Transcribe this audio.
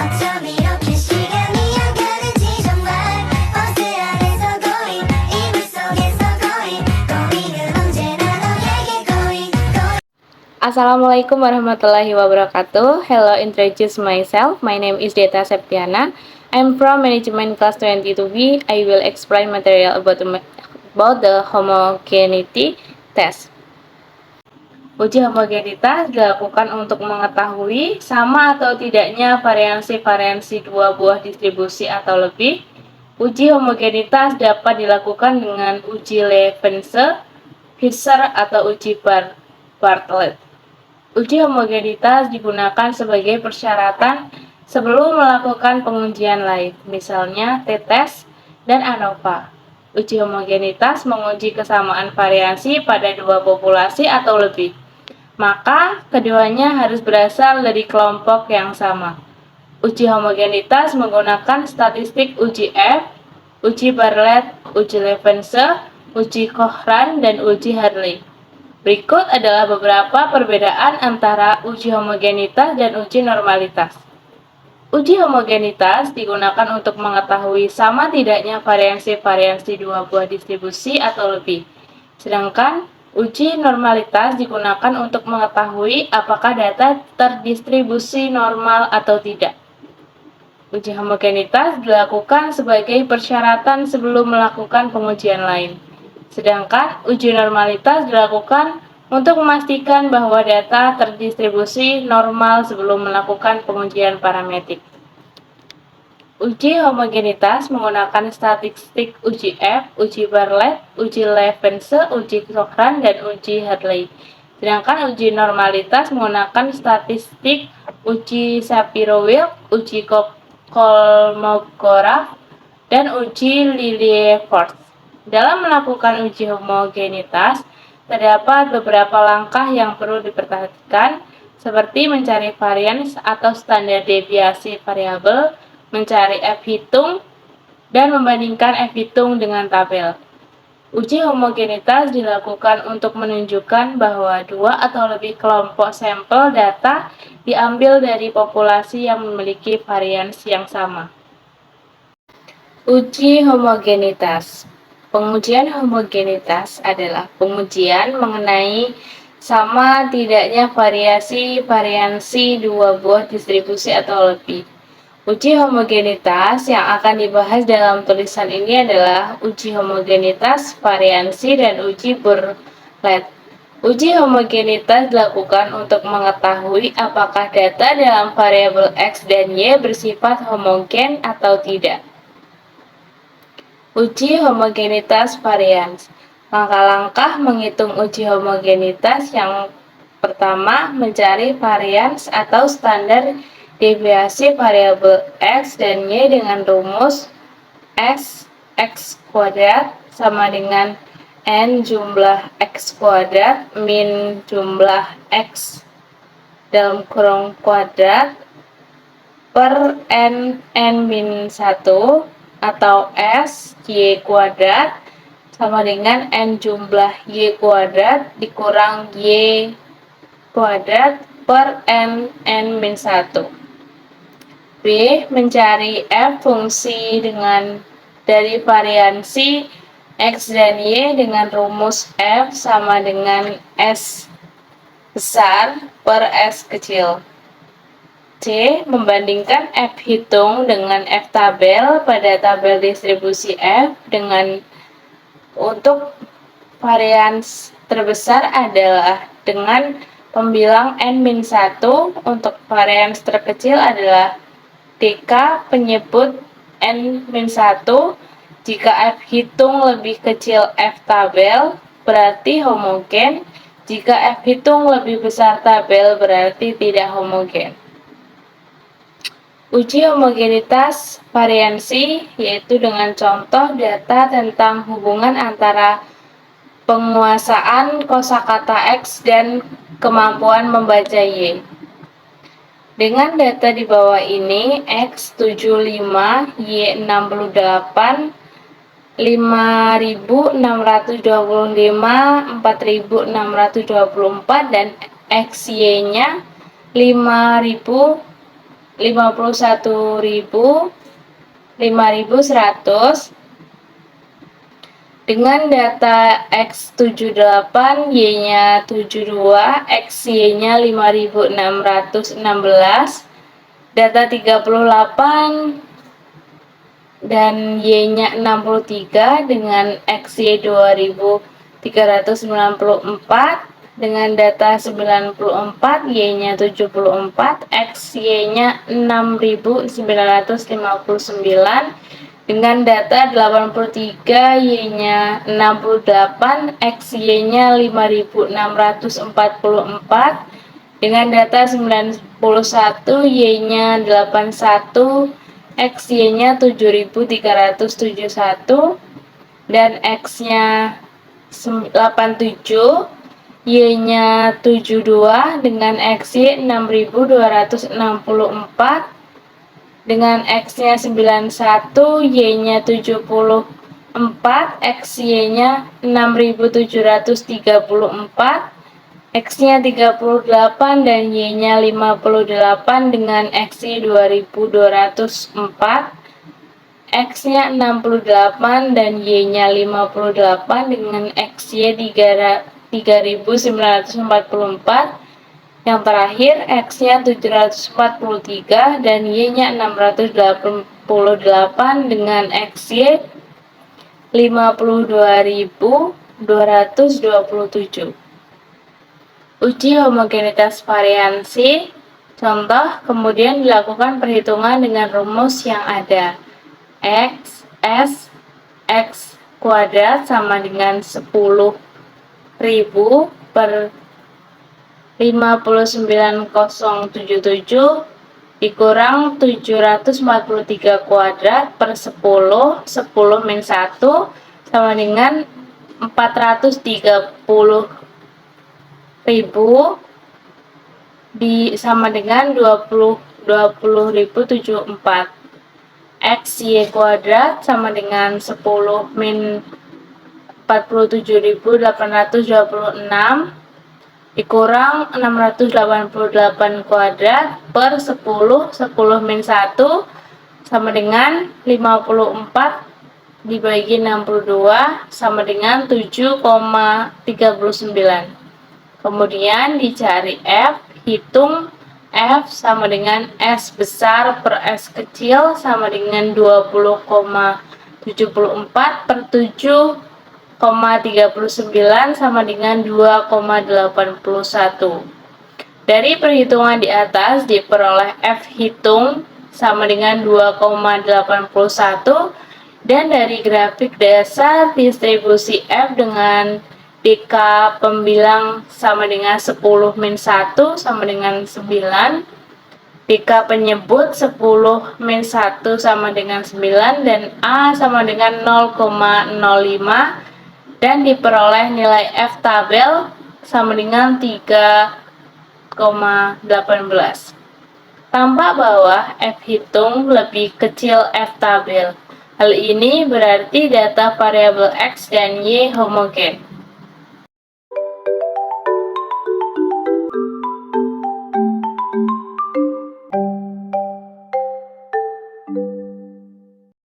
어쩜 이렇게 시간이 안 가는지 정말 버스 안에서 고인 이불 속에서 고인은 언제나 너에게 고인. Assalamualaikum warahmatullahi wabarakatuh. Hello, introduce myself. My name is Deta Septiana. I'm from Management Class 22B. I will explain material about the homogeneity test. Uji homogenitas dilakukan untuk mengetahui sama atau tidaknya variansi-variansi dua buah distribusi atau lebih. Uji homogenitas dapat dilakukan dengan uji Levenshe, Fisher, atau uji Bartlett. Uji homogenitas digunakan sebagai persyaratan sebelum melakukan pengujian lain, misalnya t-test dan ANOVA. Uji homogenitas menguji kesamaan variansi pada dua populasi atau lebih, maka keduanya harus berasal dari kelompok yang sama. Uji homogenitas menggunakan statistik uji F, uji Bartlett, uji Levenshe, uji Cochran, dan uji Hartley. Berikut adalah beberapa perbedaan antara uji homogenitas dan uji normalitas. Uji homogenitas digunakan untuk mengetahui sama tidaknya variansi-variansi dua buah distribusi atau lebih. Sedangkan uji normalitas digunakan untuk mengetahui apakah data terdistribusi normal atau tidak. Uji homogenitas dilakukan sebagai persyaratan sebelum melakukan pengujian lain. Sedangkan uji normalitas dilakukan untuk memastikan bahwa data terdistribusi normal sebelum melakukan pengujian parametrik. Uji homogenitas menggunakan statistik uji F, uji Bartlett, uji Levenshe, uji Cochran, dan uji Hartley. Sedangkan uji normalitas menggunakan statistik uji Shapiro-Wilk, uji Kolmogorov, dan uji Lilliefors. Dalam melakukan uji homogenitas, terdapat beberapa langkah yang perlu diperhatikan, seperti mencari varians atau standar deviasi variabel, mencari F-hitung, dan membandingkan F-hitung dengan tabel. Uji homogenitas dilakukan untuk menunjukkan bahwa dua atau lebih kelompok sampel data diambil dari populasi yang memiliki varians yang sama. Uji homogenitas. Pengujian homogenitas adalah pengujian mengenai sama tidaknya variasi-variansi dua buah distribusi atau lebih. Uji homogenitas yang akan dibahas dalam tulisan ini adalah uji homogenitas variansi dan uji Bartlett. Uji homogenitas dilakukan untuk mengetahui apakah data dalam variabel X dan Y bersifat homogen atau tidak. Uji homogenitas varians. Langkah-langkah menghitung uji homogenitas yang pertama, mencari varians atau standar deviasi variabel X dan Y dengan rumus X kuadrat sama dengan N jumlah X kuadrat min jumlah X dalam kurung kuadrat per N min 1 atau S Y kuadrat sama dengan N jumlah Y kuadrat dikurang Y kuadrat per N min 1. B. Mencari F fungsi dari variansi X dan Y dengan rumus F sama dengan S besar per S kecil. C. Membandingkan F hitung dengan F tabel pada tabel distribusi F untuk varians terbesar adalah dengan pembilang N-1, untuk varians terkecil adalah DK penyebut N-1. Jika F hitung lebih kecil F tabel berarti homogen, jika F hitung lebih besar tabel berarti tidak homogen. Uji homogenitas variansi yaitu dengan contoh data tentang hubungan antara penguasaan kosakata X dan kemampuan membaca Y. Dengan data di bawah ini, X 75, Y 68, 5.625, 4.624, dan XY-nya 5.000 51.000, 5.100. Dengan data X78, Y-nya 72, XY-nya 5.616. Data 38 dan Y-nya 63 dengan XY 2.394. Dengan data 94, Y-nya 74, XY-nya 6.959. Dengan data 83, Y-nya 68, XY-nya 5.644. Dengan data 91, Y-nya 81, XY-nya 7.371. Dan X-nya 87, Y-nya 72 dengan XY 6.264. Dengan X-nya 91, Y-nya 74, XY-nya 6.734, X-nya 38 dan Y-nya 58 dengan XY 2.204, X-nya 68 dan Y-nya 58 dengan XY 3.944. Yang terakhir, X-nya 743 dan Y-nya 688 dengan XY 52.227. Uji homogenitas variansi. Contoh, kemudian dilakukan perhitungan dengan rumus yang ada. X kuadrat sama dengan 10.000 per 59077 dikurang 743 kuadrat per 10 min 1 sama dengan 430.000 sama dengan 20.074. X Y kuadrat sama dengan 10 min 47.826 dikurang 688 kuadrat per 10 min 1 sama dengan 54 dibagi 62 sama dengan 7,39. Kemudian dicari F, hitung F sama dengan S besar per S kecil sama dengan 20,74 per 7,39 sama dengan 2,81. Dari perhitungan di atas diperoleh F hitung sama dengan 2,81 dan dari grafik dasar distribusi F dengan DK pembilang sama dengan 10 min 1 sama dengan 9, DK penyebut 10 min 1 sama dengan 9 dan A sama dengan 0,05 dan diperoleh nilai F tabel sama dengan 3,18. Tampak bahwa F hitung lebih kecil F tabel. Hal ini berarti data variabel X dan Y homogen.